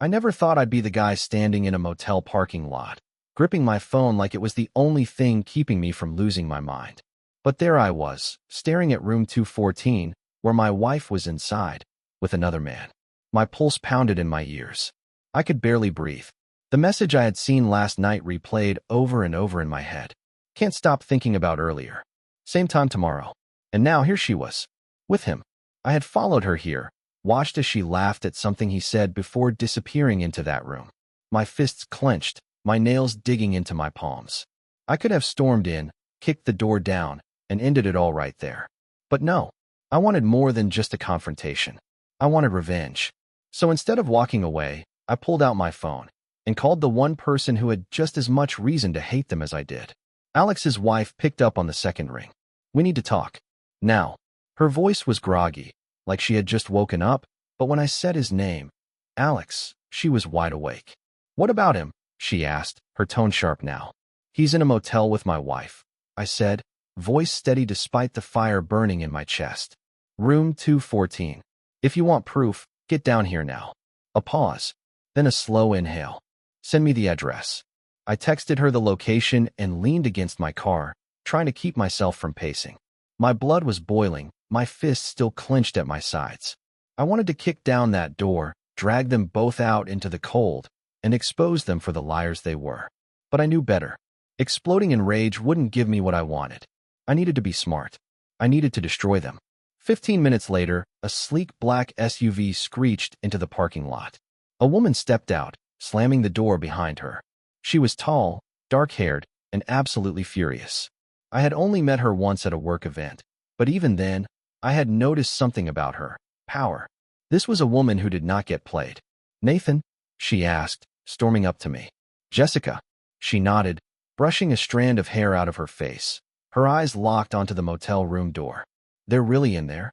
I never thought I'd be the guy standing in a motel parking lot, gripping my phone like it was the only thing keeping me from losing my mind. But there I was, staring at room 214, where my wife was inside, with another man. My pulse pounded in my ears. I could barely breathe. The message I had seen last night replayed over and over in my head. Can't stop thinking about earlier. Same time tomorrow. And now here she was, with him. I had followed her here, watched as she laughed at something he said before disappearing into that room. My fists clenched, my nails digging into my palms. I could have stormed in, kicked the door down, and ended it all right there. But no, I wanted more than just a confrontation. I wanted revenge. So instead of walking away, I pulled out my phone and called the one person who had just as much reason to hate them as I did. Alex's wife picked up on the second ring. We need to talk. Now. Her voice was groggy, like she had just woken up, but when I said his name, Alex, she was wide awake. What about him? She asked, her tone sharp now. He's in a motel with my wife, I said, voice steady despite the fire burning in my chest. Room 214. If you want proof, get down here now. A pause, then a slow inhale. Send me the address. I texted her the location and leaned against my car, trying to keep myself from pacing. My blood was boiling, my fists still clenched at my sides. I wanted to kick down that door, drag them both out into the cold, and expose them for the liars they were. But I knew better. Exploding in rage wouldn't give me what I wanted. I needed to be smart. I needed to destroy them. 15 minutes later, a sleek black SUV screeched into the parking lot. A woman stepped out, slamming the door behind her. She was tall, dark-haired, and absolutely furious. I had only met her once at a work event, but even then, I had noticed something about her. Power. This was a woman who did not get played. Nathan? She asked, storming up to me. Jessica. She nodded, brushing a strand of hair out of her face. Her eyes locked onto the motel room door. They're really in there?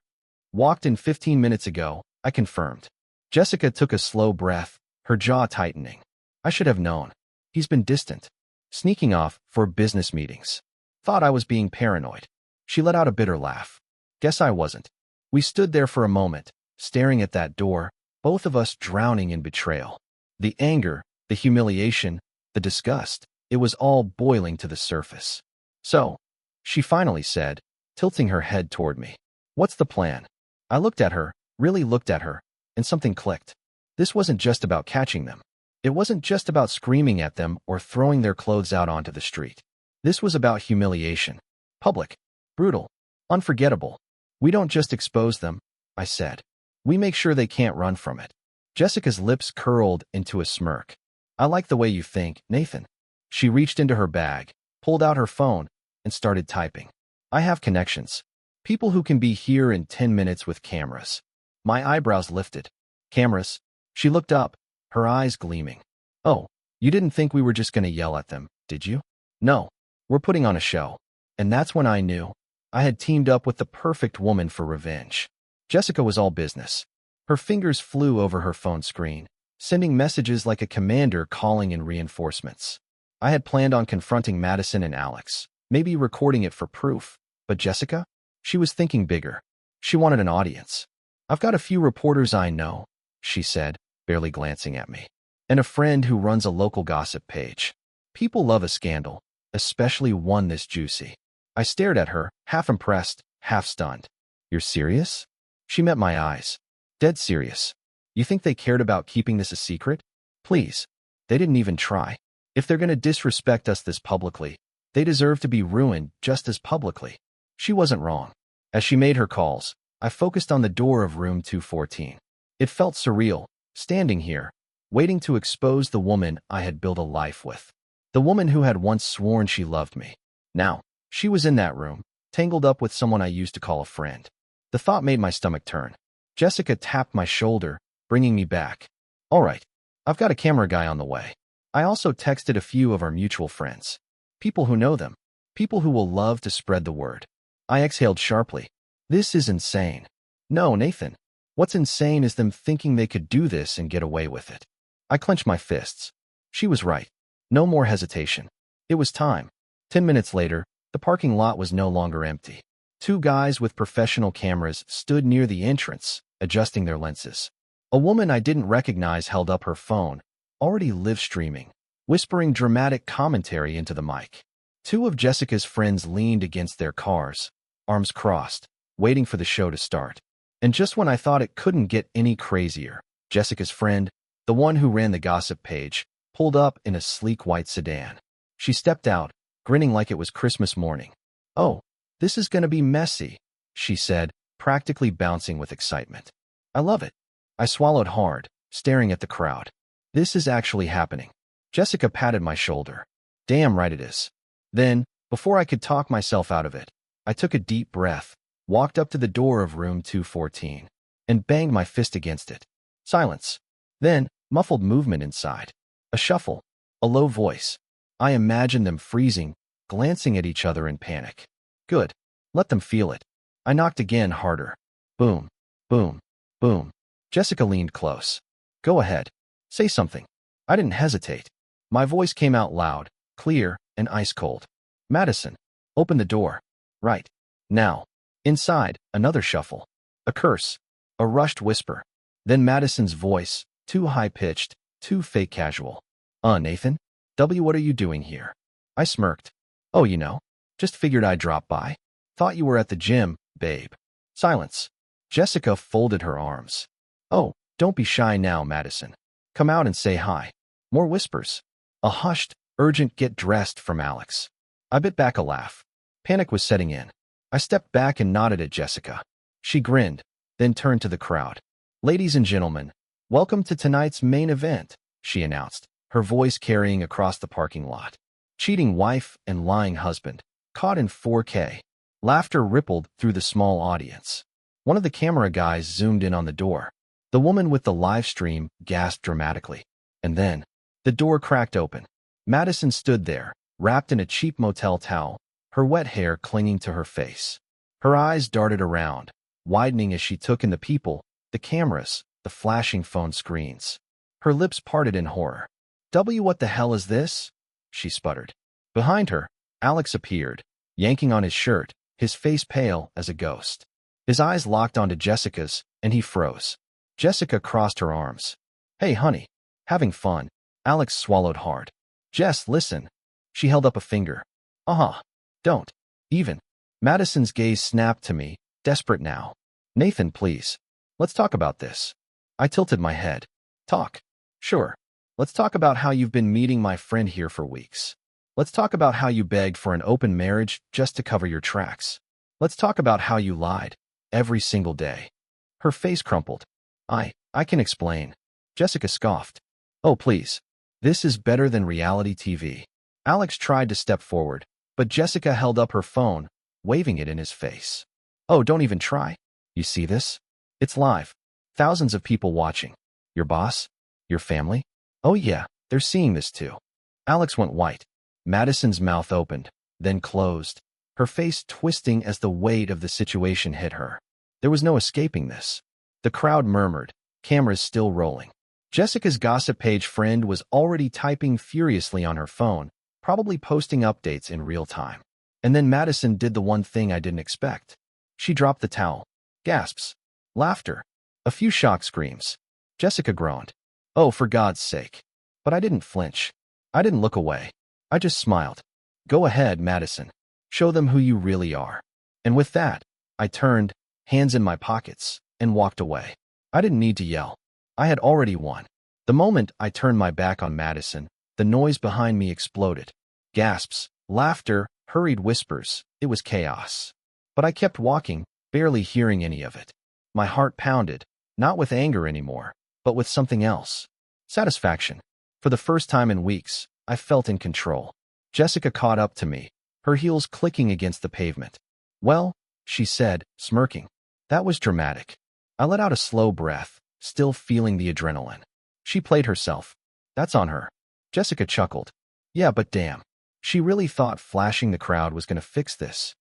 Walked in 15 minutes ago, I confirmed. Jessica took a slow breath, her jaw tightening. I should have known. He's been distant. Sneaking off for business meetings. Thought I was being paranoid. She let out a bitter laugh. Guess I wasn't. We stood there for a moment, staring at that door, both of us drowning in betrayal. The anger, the humiliation, the disgust, it was all boiling to the surface. So, she finally said, tilting her head toward me. What's the plan? I looked at her, really looked at her, and something clicked. This wasn't just about catching them. It wasn't just about screaming at them or throwing their clothes out onto the street. This was about humiliation. Public. Brutal. Unforgettable. We don't just expose them, I said. We make sure they can't run from it. Jessica's lips curled into a smirk. I like the way you think, Nathan. She reached into her bag, pulled out her phone, and started typing. I have connections. People who can be here in 10 minutes with cameras. My eyebrows lifted. Cameras? She looked up, her eyes gleaming. Oh, you didn't think we were just going to yell at them, did you? No, we're putting on a show. And that's when I knew. I had teamed up with the perfect woman for revenge. Jessica was all business. Her fingers flew over her phone screen, sending messages like a commander calling in reinforcements. I had planned on confronting Madison and Alex, maybe recording it for proof. But Jessica? She was thinking bigger. She wanted an audience. I've got a few reporters I know, she said, barely glancing at me, and a friend who runs a local gossip page. People love a scandal, especially one this juicy. I stared at her, half impressed, half stunned. You're serious? She met my eyes. Dead serious. You think they cared about keeping this a secret? Please. They didn't even try. If they're going to disrespect us this publicly, they deserve to be ruined just as publicly. She wasn't wrong. As she made her calls, I focused on the door of room 214. It felt surreal, standing here, waiting to expose the woman I had built a life with. The woman who had once sworn she loved me. Now, she was in that room, tangled up with someone I used to call a friend. The thought made my stomach turn. Jessica tapped my shoulder, bringing me back. All right, I've got a camera guy on the way. I also texted a few of our mutual friends. People who know them. People who will love to spread the word. I exhaled sharply. This is insane. No, Nathan. What's insane is them thinking they could do this and get away with it. I clenched my fists. She was right. No more hesitation. It was time. 10 minutes later, the parking lot was no longer empty. Two guys with professional cameras stood near the entrance, adjusting their lenses. A woman I didn't recognize held up her phone, already live streaming, whispering dramatic commentary into the mic. Two of Jessica's friends leaned against their cars, arms crossed, waiting for the show to start. And just when I thought it couldn't get any crazier, Jessica's friend, the one who ran the gossip page, pulled up in a sleek white sedan. She stepped out, grinning like it was Christmas morning. "Oh, this is gonna be messy," she said, practically bouncing with excitement. "I love it." I swallowed hard, staring at the crowd. "This is actually happening." Jessica patted my shoulder. "Damn right it is." Then, before I could talk myself out of it, I took a deep breath, walked up to the door of room 214, and banged my fist against it. Silence. Then, muffled movement inside. A shuffle. A low voice. I imagined them freezing, glancing at each other in panic. Good. Let them feel it. I knocked again, harder. Boom. Boom. Boom. Jessica leaned close. "Go ahead. Say something." I didn't hesitate. My voice came out loud, clear, and ice-cold. "Madison, open the door. Right. Now." Inside, another shuffle. A curse. A rushed whisper. Then Madison's voice, too high-pitched, too fake casual. Nathan? What are you doing here?" I smirked. "Oh, just figured I'd drop by. Thought you were at the gym, babe." Silence. Jessica folded her arms. "Oh, don't be shy now, Madison. Come out and say hi." More whispers. A hushed, urgent "get dressed" from Alex. I bit back a laugh. Panic was setting in. I stepped back and nodded at Jessica. She grinned, then turned to the crowd. "Ladies and gentlemen, welcome to tonight's main event," she announced, her voice carrying across the parking lot. Cheating wife and lying husband, caught in 4K. Laughter rippled through the small audience. One of the camera guys zoomed in on the door. The woman with the live stream gasped dramatically. And then, the door cracked open. Madison stood there, wrapped in a cheap motel towel, her wet hair clinging to her face. Her eyes darted around, widening as she took in the people, the cameras, the flashing phone screens. Her lips parted in horror. What the hell is this?" she sputtered. Behind her, Alex appeared, yanking on his shirt, his face pale as a ghost. His eyes locked onto Jessica's, and he froze. Jessica crossed her arms. "Hey, honey. Having fun." Alex swallowed hard. "Jess, listen." She held up a finger. Don't. Even." Madison's gaze snapped to me, desperate now. "Nathan, please. Let's talk about this." I tilted my head. "Talk? Sure. Let's talk about how you've been meeting my friend here for weeks. Let's talk about how you begged for an open marriage just to cover your tracks. Let's talk about how you lied. Every single day." Her face crumpled. I can explain." Jessica scoffed. "Oh, please. This is better than reality TV." Alex tried to step forward, but Jessica held up her phone, waving it in his face. "Oh, don't even try. You see this? It's live. Thousands of people watching. Your boss? Your family? Oh yeah, they're seeing this too." Alex went white. Madison's mouth opened, then closed, her face twisting as the weight of the situation hit her. There was no escaping this. The crowd murmured, cameras still rolling. Jessica's gossip page friend was already typing furiously on her phone, probably posting updates in real time. And then Madison did the one thing I didn't expect. She dropped the towel. Gasps. Laughter. A few shock screams. Jessica groaned. "Oh, for God's sake." But I didn't flinch. I didn't look away. I just smiled. "Go ahead, Madison. Show them who you really are." And with that, I turned, hands in my pockets, and walked away. I didn't need to yell. I had already won. The moment I turned my back on Madison, the noise behind me exploded. Gasps, laughter, hurried whispers. It was chaos. But I kept walking, barely hearing any of it. My heart pounded, not with anger anymore, but with something else. Satisfaction. For the first time in weeks, I felt in control. Jessica caught up to me, her heels clicking against the pavement. "Well," she said, smirking. "That was dramatic." I let out a slow breath, still feeling the adrenaline. She played herself. "That's on her." Jessica chuckled. "Yeah, but damn. She really thought flashing the crowd was going to fix this."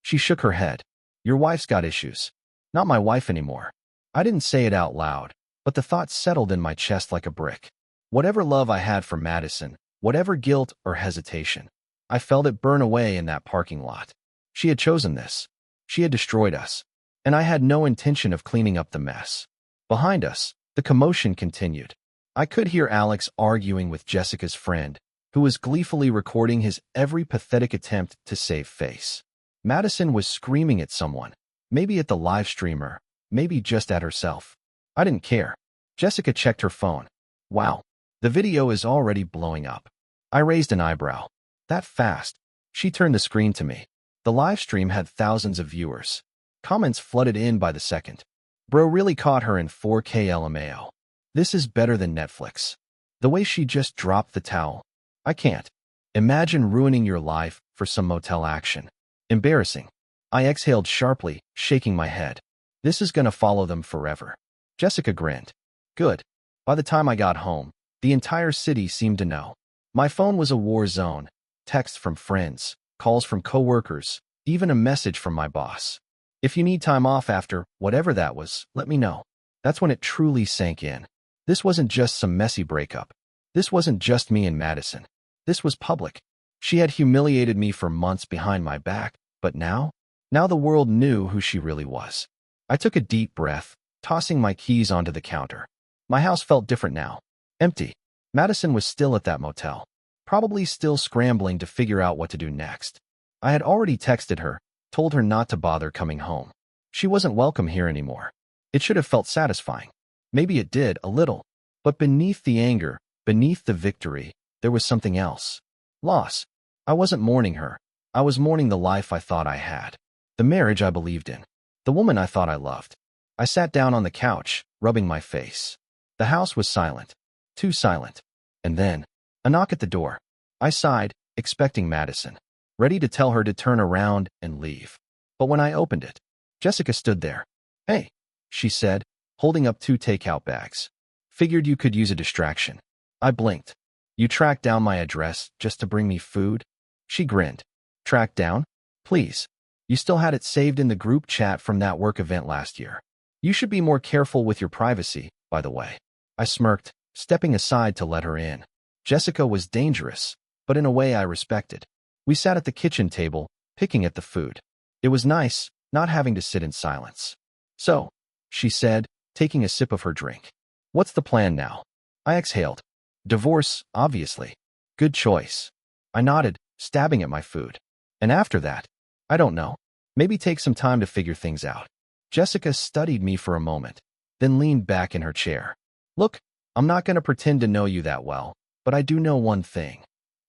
She shook her head. "Your wife's got issues." Not my wife anymore. I didn't say it out loud, but the thought settled in my chest like a brick. Whatever love I had for Madison, whatever guilt or hesitation, I felt it burn away in that parking lot. She had chosen this. She had destroyed us. And I had no intention of cleaning up the mess. Behind us, The commotion continued. I could hear Alex arguing with Jessica's friend, who was gleefully recording his every pathetic attempt to save face. Madison was screaming at someone, maybe at the live streamer, maybe just at herself. I didn't care. Jessica checked her phone. Wow, the video is already blowing up. I raised an eyebrow. That fast? She turned the screen to me. The live stream had thousands of viewers. Comments flooded in by the second. Bro really caught her in 4K LMAO. This is better than Netflix. The way she just dropped the towel. I can't. Imagine ruining your life for some motel action. Embarrassing. I exhaled sharply, shaking my head. This is gonna follow them forever. Jessica grinned. Good. By the time I got home, the entire city seemed to know. My phone was a war zone. Texts from friends, calls from coworkers, even a message from my boss. If you need time off after whatever that was, let me know. That's when it truly sank in. This wasn't just some messy breakup. This wasn't just me and Madison. This was public. She had humiliated me for months behind my back, but now the world knew who she really was. I took a deep breath, tossing my keys onto the counter. My house felt different now. Empty. Madison was still at that motel, probably still scrambling to figure out what to do next. I had already texted her, told her not to bother coming home. She wasn't welcome here anymore. It should have felt satisfying. Maybe it did, a little. But beneath the anger, beneath the victory, there was something else. Loss. I wasn't mourning her. I was mourning the life I thought I had. The marriage I believed in. The woman I thought I loved. I sat down on the couch, rubbing my face. The house was silent. Too silent. And then, a knock at the door. I sighed, expecting Madison, ready to tell her to turn around and leave. But when I opened it, Jessica stood there. Hey, she said, holding up 2 takeout bags. Figured you could use a distraction. I blinked. You tracked down my address just to bring me food? She grinned. Tracked down? Please. You still had it saved in the group chat from that work event last year. You should be more careful with your privacy, by the way. I smirked, stepping aside to let her in. Jessica was dangerous, but in a way I respected. We sat at the kitchen table, picking at the food. It was nice, not having to sit in silence. So, she said, taking a sip of her drink. What's the plan now? I exhaled. Divorce, obviously. Good choice. I nodded, stabbing at my food. And after that, I don't know. Maybe take some time to figure things out. Jessica studied me for a moment, then leaned back in her chair. Look, I'm not going to pretend to know you that well, but I do know one thing.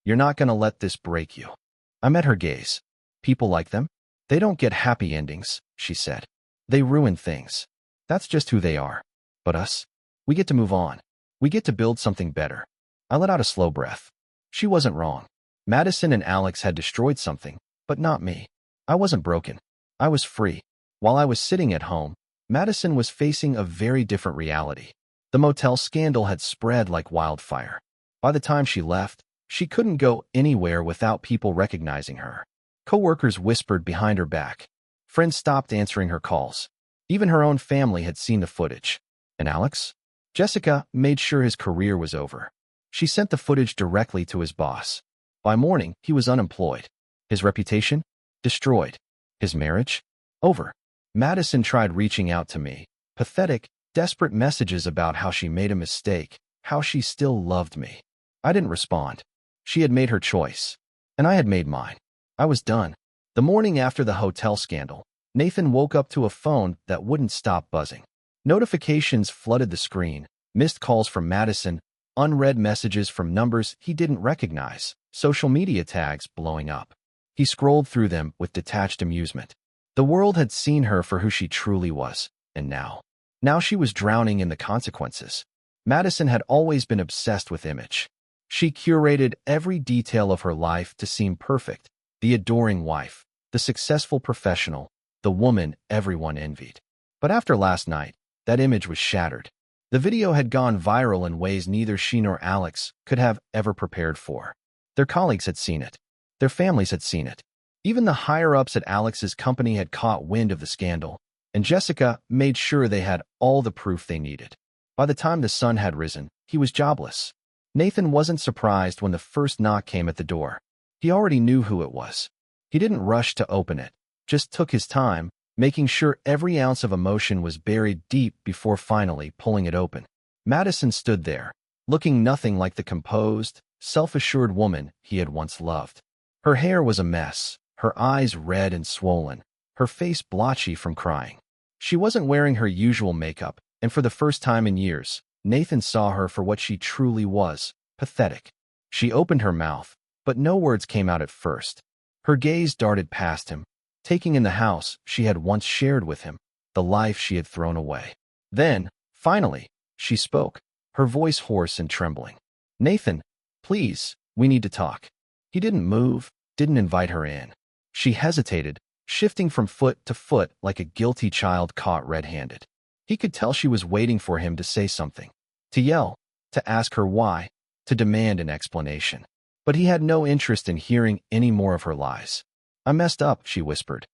You're not going to let this break you. I met her gaze. People like them? They don't get happy endings, she said. They ruin things. That's just who they are. But us? We get to move on. We get to build something better. I let out a slow breath. She wasn't wrong. Madison and Alex had destroyed something, but not me. I wasn't broken. I was free. While I was sitting at home, Madison was facing a very different reality. The motel scandal had spread like wildfire. By the time she left, she couldn't go anywhere without people recognizing her. Coworkers whispered behind her back. Friends stopped answering her calls. Even her own family had seen the footage. And Alex? Jessica made sure his career was over. She sent the footage directly to his boss. By morning, he was unemployed. His reputation? Destroyed. His marriage? Over. Madison tried reaching out to me. Pathetic, desperate messages about how she made a mistake, how she still loved me. I didn't respond. She had made her choice. And I had made mine. I was done. The morning after the hotel scandal, Nathan woke up to a phone that wouldn't stop buzzing. Notifications flooded the screen, missed calls from Madison, unread messages from numbers he didn't recognize, social media tags blowing up. He scrolled through them with detached amusement. The world had seen her for who she truly was, and now she was drowning in the consequences. Madison had always been obsessed with image. She curated every detail of her life to seem perfect, the adoring wife, the successful professional, the woman everyone envied. But after last night, that image was shattered. The video had gone viral in ways neither she nor Alex could have ever prepared for. Their colleagues had seen it. Their families had seen it. Even the higher-ups at Alex's company had caught wind of the scandal, and Jessica made sure they had all the proof they needed. By the time the sun had risen, he was jobless. Nathan wasn't surprised when the first knock came at the door. He already knew who it was. He didn't rush to open it, just took his time, making sure every ounce of emotion was buried deep before finally pulling it open. Madison stood there, looking nothing like the composed, self-assured woman he had once loved. Her hair was a mess, her eyes red and swollen, her face blotchy from crying. She wasn't wearing her usual makeup, and for the first time in years, Nathan saw her for what she truly was, pathetic. She opened her mouth, but no words came out at first. Her gaze darted past him, taking in the house she had once shared with him, the life she had thrown away. Then, finally, she spoke, her voice hoarse and trembling. "Nathan, please, we need to talk." He didn't move, didn't invite her in. She hesitated, shifting from foot to foot like a guilty child caught red-handed. He could tell she was waiting for him to say something, to yell, to ask her why, to demand an explanation. But he had no interest in hearing any more of her lies. "I messed up," she whispered.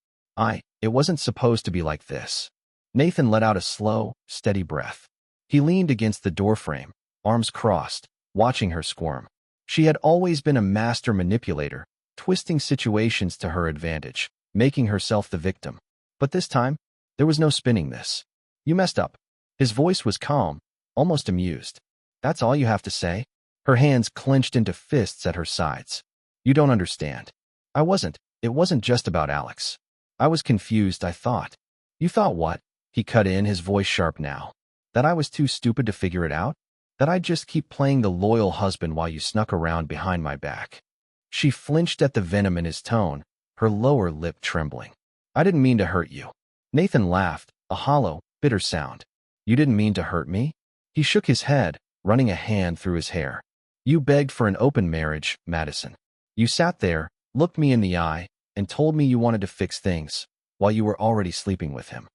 It wasn't supposed to be like this." Nathan let out a slow, steady breath. He leaned against the doorframe, arms crossed, watching her squirm. She had always been a master manipulator, twisting situations to her advantage, making herself the victim. But this time, there was no spinning this. "You messed up." His voice was calm, almost amused. "That's all you have to say?" Her hands clenched into fists at her sides. "You don't understand. It wasn't just about Alex. I was confused, I thought." "You thought what?" He cut in, his voice sharp now. "That I was too stupid to figure it out? That I'd just keep playing the loyal husband while you snuck around behind my back?" She flinched at the venom in his tone, her lower lip trembling. "I didn't mean to hurt you." Nathan laughed, a hollow, bitter sound. "You didn't mean to hurt me?" He shook his head, running a hand through his hair. "You begged for an open marriage, Madison. You sat there, looked me in the eye, and told me you wanted to fix things, while you were already sleeping with him."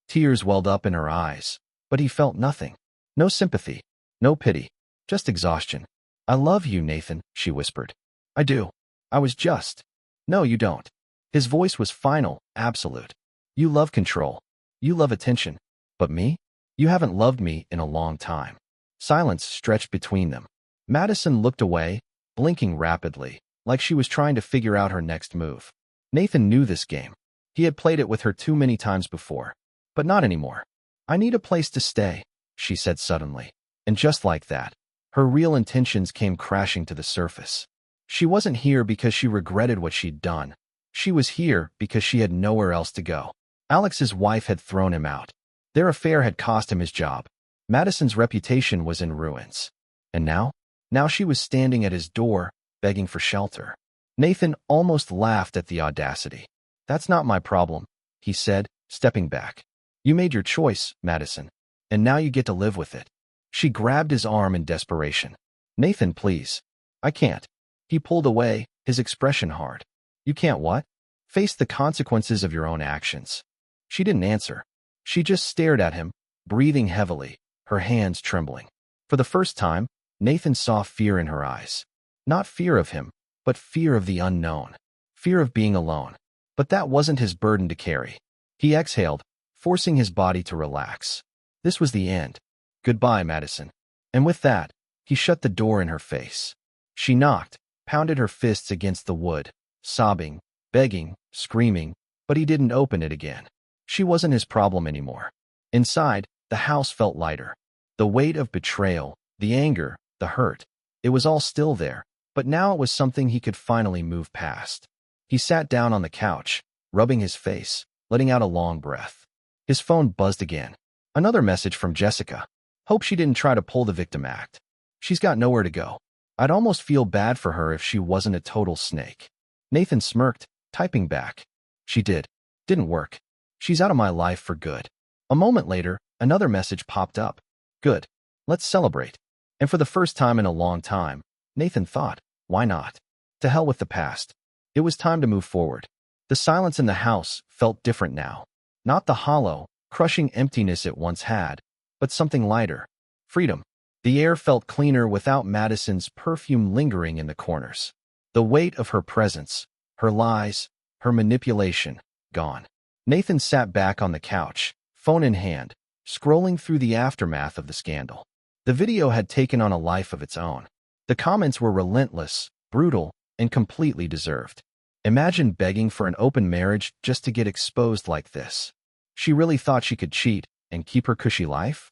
Tears welled up in her eyes, but he felt nothing. No sympathy, no pity, just exhaustion. "I love you, Nathan," she whispered. "I do. I was just—" "No, you don't." His voice was final, absolute. "You love control. You love attention. But me? You haven't loved me in a long time." Silence stretched between them. Madison looked away, blinking rapidly, like she was trying to figure out her next move. Nathan knew this game. He had played it with her too many times before. But not anymore. "I need a place to stay," she said suddenly. And just like that, her real intentions came crashing to the surface. She wasn't here because she regretted what she'd done. She was here because she had nowhere else to go. Alex's wife had thrown him out. Their affair had cost him his job. Madison's reputation was in ruins. And now? Now she was standing at his door, begging for shelter. Nathan almost laughed at the audacity. "That's not my problem," he said, stepping back. "You made your choice, Madison, and now you get to live with it." She grabbed his arm in desperation. "Nathan, please. I can't." He pulled away, his expression hard. "You can't what?" "Face the consequences of your own actions." She didn't answer. She just stared at him, breathing heavily, her hands trembling. For the first time, Nathan saw fear in her eyes. Not fear of him, but fear of the unknown. Fear of being alone. But that wasn't his burden to carry. He exhaled, forcing his body to relax. This was the end. "Goodbye, Madison." And with that, he shut the door in her face. She knocked, pounded her fists against the wood, sobbing, begging, screaming, but he didn't open it again. She wasn't his problem anymore. Inside, the house felt lighter. The weight of betrayal, the anger, the hurt, it was all still there, but now it was something he could finally move past. He sat down on the couch, rubbing his face, letting out a long breath. His phone buzzed again. Another message from Jessica. "Hope she didn't try to pull the victim act. She's got nowhere to go. I'd almost feel bad for her if she wasn't a total snake." Nathan smirked, typing back. "She did. Didn't work. She's out of my life for good." A moment later, another message popped up. "Good. Let's celebrate." And for the first time in a long time, Nathan thought, why not? To hell with the past. It was time to move forward. The silence in the house felt different now. Not the hollow, crushing emptiness it once had, but something lighter. Freedom. The air felt cleaner without Madison's perfume lingering in the corners. The weight of her presence, her lies, her manipulation, gone. Nathan sat back on the couch, phone in hand, scrolling through the aftermath of the scandal. The video had taken on a life of its own. The comments were relentless, brutal, and completely deserved. Imagine begging for an open marriage just to get exposed like this. She really thought she could cheat and keep her cushy life?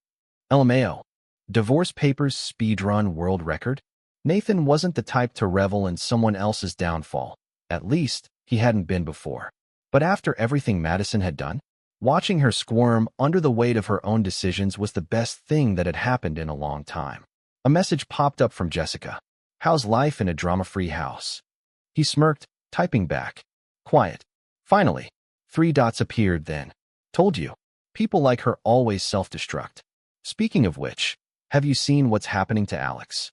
LMAO. Divorce papers speedrun world record? Nathan wasn't the type to revel in someone else's downfall. At least, he hadn't been before. But after everything Madison had done, watching her squirm under the weight of her own decisions was the best thing that had happened in a long time. A message popped up from Jessica. How's life in a drama-free house? He smirked, typing back. Quiet. Finally, 3 dots appeared then. Told you. People like her always self-destruct. Speaking of which, have you seen what's happening to Alex?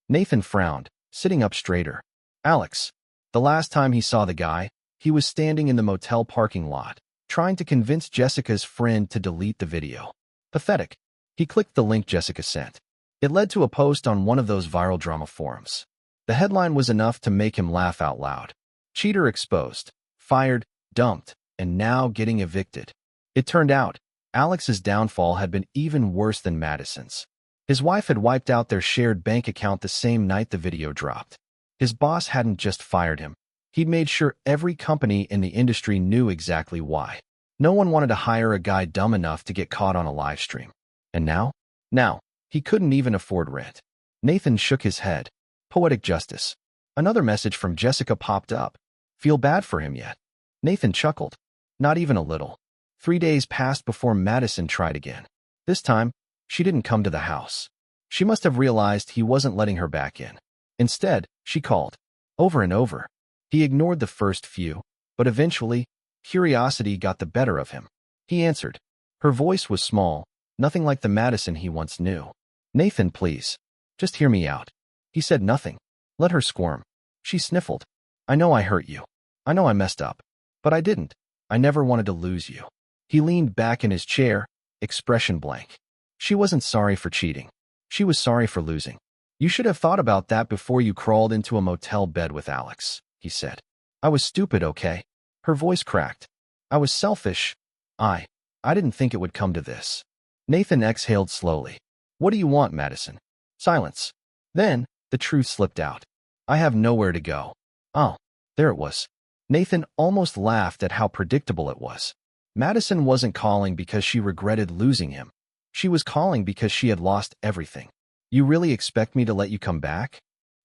Nathan frowned, sitting up straighter. Alex. The last time he saw the guy, he was standing in the motel parking lot, trying to convince Jessica's friend to delete the video. Pathetic. He clicked the link Jessica sent. It led to a post on one of those viral drama forums. The headline was enough to make him laugh out loud. Cheater exposed, fired, dumped, and now getting evicted. It turned out, Alex's downfall had been even worse than Madison's. His wife had wiped out their shared bank account the same night the video dropped. His boss hadn't just fired him. He'd made sure every company in the industry knew exactly why. No one wanted to hire a guy dumb enough to get caught on a live stream. And now? Now, he couldn't even afford rent. Nathan shook his head. Poetic justice. Another message from Jessica popped up. Feel bad for him yet? Nathan chuckled. Not even a little. 3 days passed before Madison tried again. This time, she didn't come to the house. She must have realized he wasn't letting her back in. Instead, she called. Over and over. He ignored the first few, but eventually, curiosity got the better of him. He answered. Her voice was small, nothing like the Madison he once knew. Nathan, please. Just hear me out. He said nothing. Let her squirm. She sniffled. I know I hurt you. I know I messed up. But I didn't. I never wanted to lose you. He leaned back in his chair, expression blank. She wasn't sorry for cheating. She was sorry for losing. You should have thought about that before you crawled into a motel bed with Alex, he said. I was stupid, okay? Her voice cracked. I was selfish. I didn't think it would come to this. Nathan exhaled slowly. What do you want, Madison? Silence. Then, the truth slipped out. I have nowhere to go. Oh, there it was. Nathan almost laughed at how predictable it was. Madison wasn't calling because she regretted losing him. She was calling because she had lost everything. You really expect me to let you come back?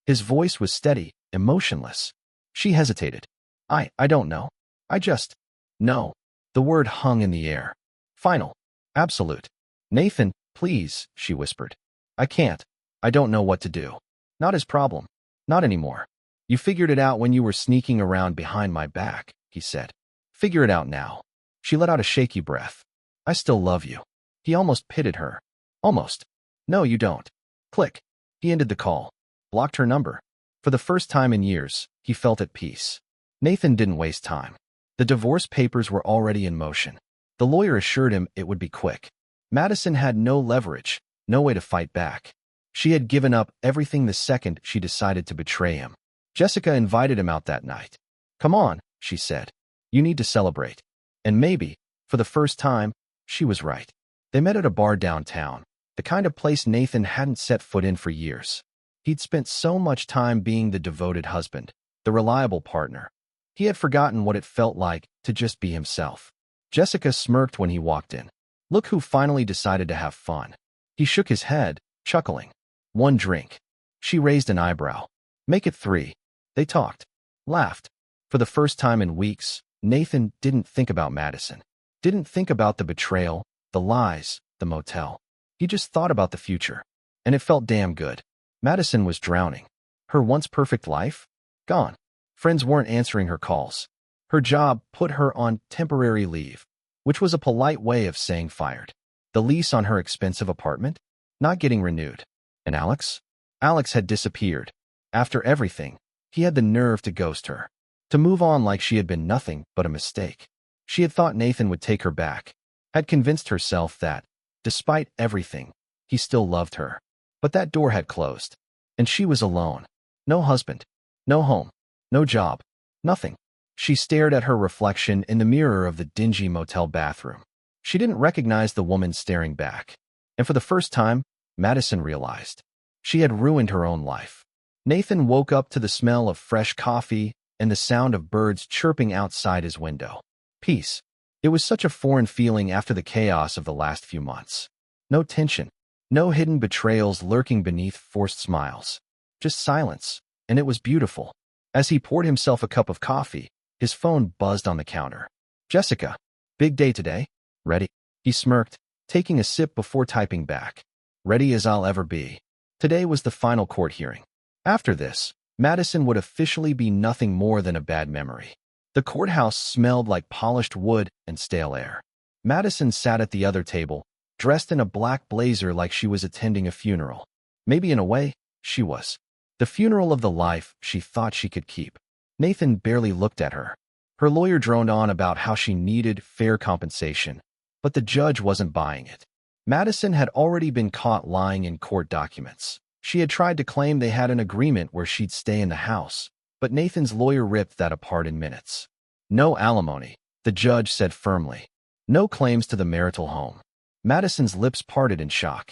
His voice was steady, emotionless. She hesitated. I don't know. I just... No. The word hung in the air. Final. Absolute. Nathan, please, she whispered. I can't. I don't know what to do. Not his problem. Not anymore. You figured it out when you were sneaking around behind my back, he said. Figure it out now. She let out a shaky breath. I still love you. He almost pitted her. Almost. No, you don't. Click. He ended the call. Blocked her number. For the first time in years, he felt at peace. Nathan didn't waste time. The divorce papers were already in motion. The lawyer assured him it would be quick. Madison had no leverage, no way to fight back. She had given up everything the second she decided to betray him. Jessica invited him out that night. Come on, she said. You need to celebrate. And maybe, for the first time, she was right. They met at a bar downtown, the kind of place Nathan hadn't set foot in for years. He'd spent so much time being the devoted husband, the reliable partner. He had forgotten what it felt like to just be himself. Jessica smirked when he walked in. Look who finally decided to have fun. He shook his head, chuckling. 1 drink. She raised an eyebrow. Make it 3. They talked. Laughed. For the first time in weeks, Nathan didn't think about Madison. Didn't think about the betrayal, the lies, the motel. He just thought about the future. And it felt damn good. Madison was drowning. Her once perfect life? Gone. Friends weren't answering her calls. Her job put her on temporary leave, which was a polite way of saying fired. The lease on her expensive apartment? Not getting renewed. And Alex? Alex had disappeared. After everything, he had the nerve to ghost her. To move on like she had been nothing but a mistake. She had thought Nathan would take her back. Had convinced herself that, despite everything, he still loved her. But that door had closed. And she was alone. No husband. No home. No job. Nothing. She stared at her reflection in the mirror of the dingy motel bathroom. She didn't recognize the woman staring back. And for the first time, Madison realized. She had ruined her own life. Nathan woke up to the smell of fresh coffee and the sound of birds chirping outside his window. Peace. It was such a foreign feeling after the chaos of the last few months. No tension. No hidden betrayals lurking beneath forced smiles. Just silence, and it was beautiful. As he poured himself a cup of coffee, his phone buzzed on the counter. Jessica, big day today? Ready? He smirked, taking a sip before typing back. Ready as I'll ever be. Today was the final court hearing. After this, Madison would officially be nothing more than a bad memory. The courthouse smelled like polished wood and stale air. Madison sat at the other table, dressed in a black blazer like she was attending a funeral. Maybe in a way, she was. The funeral of the life she thought she could keep. Nathan barely looked at her. Her lawyer droned on about how she needed fair compensation, but the judge wasn't buying it. Madison had already been caught lying in court documents. She had tried to claim they had an agreement where she'd stay in the house, but Nathan's lawyer ripped that apart in minutes. No alimony, the judge said firmly. No claims to the marital home. Madison's lips parted in shock.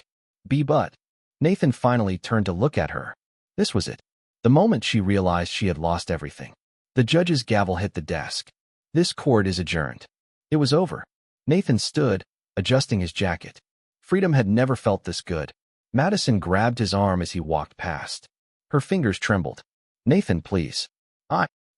But Nathan finally turned to look at her. This was it. The moment she realized she had lost everything. The judge's gavel hit the desk. This court is adjourned. It was over. Nathan stood, adjusting his jacket. Freedom had never felt this good. Madison grabbed his arm as he walked past. Her fingers trembled. Nathan, please.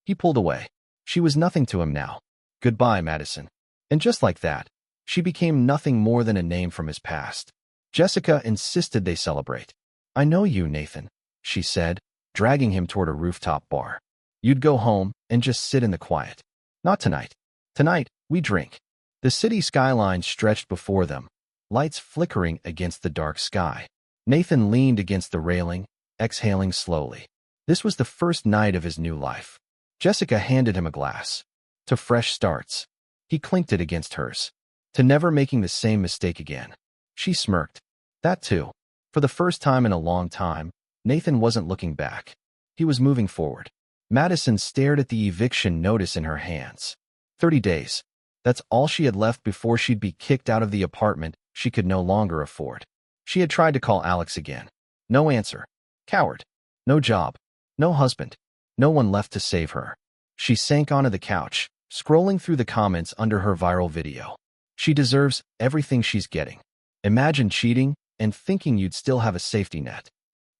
He pulled away. She was nothing to him now. Goodbye, Madison. And just like that, she became nothing more than a name from his past. Jessica insisted they celebrate. I know you, Nathan, she said, dragging him toward a rooftop bar. You'd go home and just sit in the quiet. Not tonight. Tonight, we drink. The city skyline stretched before them, lights flickering against the dark sky. Nathan leaned against the railing, exhaling slowly. This was the first night of his new life. Jessica handed him a glass. To fresh starts. He clinked it against hers. To never making the same mistake again. She smirked. That too. For the first time in a long time, Nathan wasn't looking back. He was moving forward. Madison stared at the eviction notice in her hands. 30 days. That's all she had left before she'd be kicked out of the apartment she could no longer afford. She had tried to call Alex again. No answer. Coward. No job. No husband. No one left to save her. She sank onto the couch, scrolling through the comments under her viral video. She deserves everything she's getting. Imagine cheating and thinking you'd still have a safety net.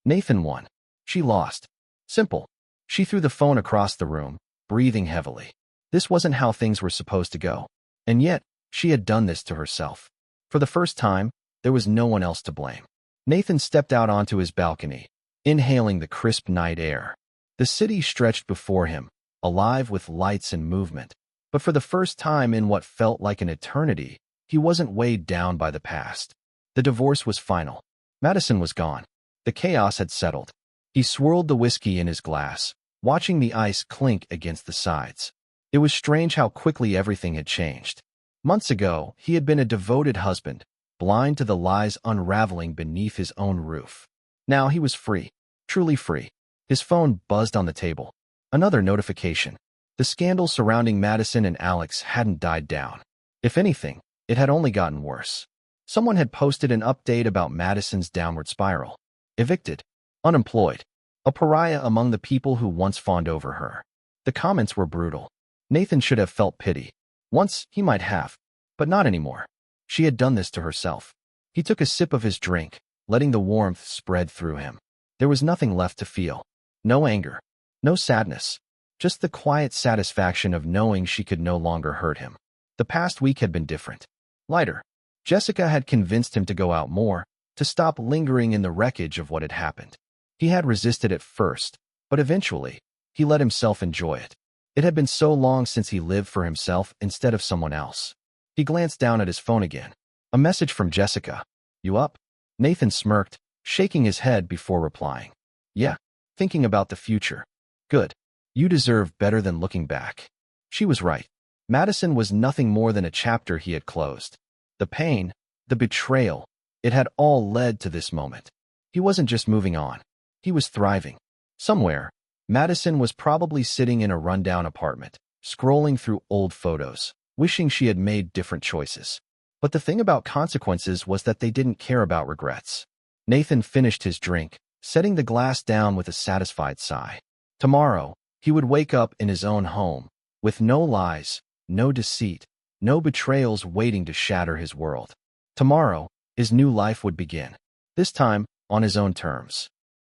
Nathan won. She lost. Simple. She threw the phone across the room, breathing heavily. This wasn't how things were supposed to go. And yet, she had done this to herself. For the first time, there was no one else to blame. Nathan stepped out onto his balcony, inhaling the crisp night air. The city stretched before him, alive with lights and movement. But for the first time in what felt like an eternity, he wasn't weighed down by the past. The divorce was final. Madison was gone. The chaos had settled. He swirled the whiskey in his glass, watching the ice clink against the sides. It was strange how quickly everything had changed. Months ago, he had been a devoted husband, blind to the lies unraveling beneath his own roof. Now he was free, truly free. His phone buzzed on the table. Another notification. The scandal surrounding Madison and Alex hadn't died down. If anything, it had only gotten worse. Someone had posted an update about Madison's downward spiral. Evicted. Unemployed. A pariah among the people who once fawned over her. The comments were brutal. Nathan should have felt pity. Once, he might have. But not anymore. She had done this to herself. He took a sip of his drink, letting the warmth spread through him. There was nothing left to feel. No anger. No sadness. Just the quiet satisfaction of knowing she could no longer hurt him. The past week had been different. Lighter. Jessica had convinced him to go out more, to stop lingering in the wreckage of what had happened. He had resisted at first, but eventually, he let himself enjoy it. It had been so long since he lived for himself instead of someone else. He glanced down at his phone again. A message from Jessica. You up? Nathan smirked, shaking his head before replying. Yeah, thinking about the future. Good. You deserve better than looking back. She was right. Madison was nothing more than a chapter he had closed. The pain, the betrayal, it had all led to this moment. He wasn't just moving on. He was thriving. Somewhere, Madison was probably sitting in a rundown apartment, scrolling through old photos, wishing she had made different choices. But the thing about consequences was that they didn't care about regrets. Nathan finished his drink, setting the glass down with a satisfied sigh. Tomorrow, he would wake up in his own home, with no lies, no deceit, no betrayals waiting to shatter his world. Tomorrow, his new life would begin. this time on his own terms.